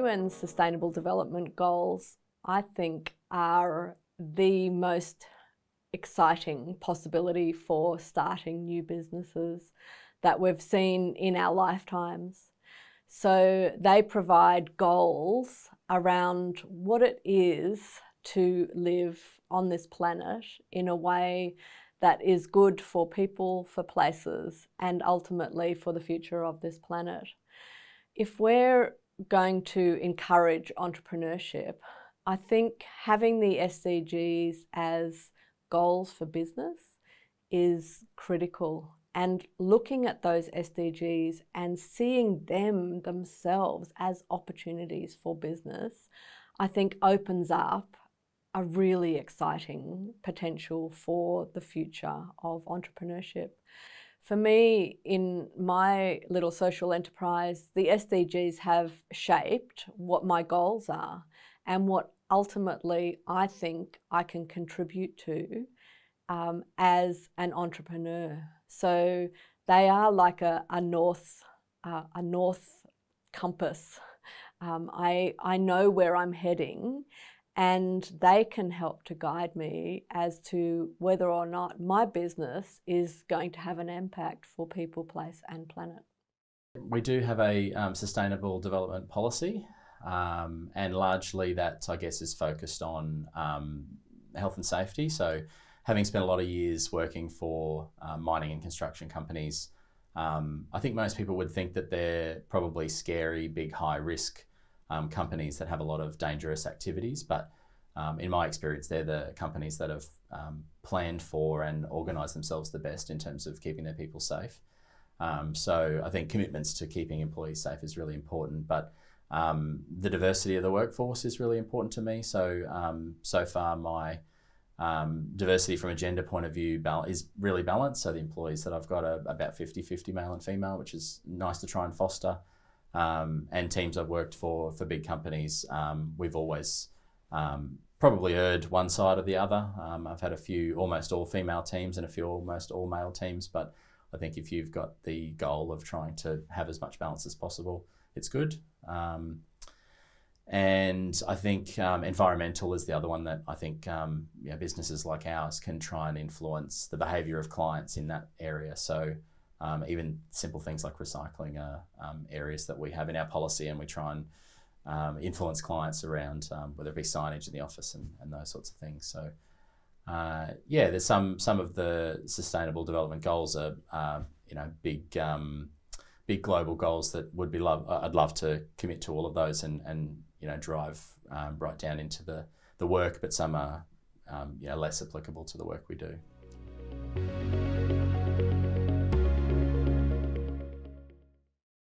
UN Sustainable Development Goals, I think, are the most exciting possibility for starting new businesses that we've seen in our lifetimes. So they provide goals around what it is to live on this planet in a way that is good for people, for places, and ultimately for the future of this planet. If we're going to encourage entrepreneurship, I think having the SDGs as goals for business is critical, and looking at those SDGs and seeing them themselves as opportunities for business, I think opens up a really exciting potential for the future of entrepreneurship. For me, in my little social enterprise, the SDGs have shaped what my goals are and what ultimately I think I can contribute to as an entrepreneur. So they are like a north compass. I know where I'm heading, and they can help to guide me as to whether or not my business is going to have an impact for people, place and planet. We do have a sustainable development policy, and largely that, I guess, is focused on health and safety. So having spent a lot of years working for mining and construction companies, I think most people would think that they're probably scary, big, high risk companies that have a lot of dangerous activities, but in my experience, they're the companies that have planned for and organised themselves the best in terms of keeping their people safe. So I think commitments to keeping employees safe is really important, but the diversity of the workforce is really important to me. So so far my diversity from a gender point of view is really balanced. So the employees that I've got are about 50-50 male and female, which is nice to try and foster. And teams I've worked for big companies, we've always probably erred one side or the other. I've had a few almost all female teams and a few almost all male teams, but I think if you've got the goal of trying to have as much balance as possible, it's good. And I think environmental is the other one that I think businesses like ours can try and influence the behaviour of clients in that area. So even simple things like recycling are areas that we have in our policy, and we try and influence clients around whether it be signage in the office and those sorts of things. So yeah, there's some of the sustainable development goals are big global goals that would be I'd love to commit to all of those and drive right down into the work, but some are less applicable to the work we do.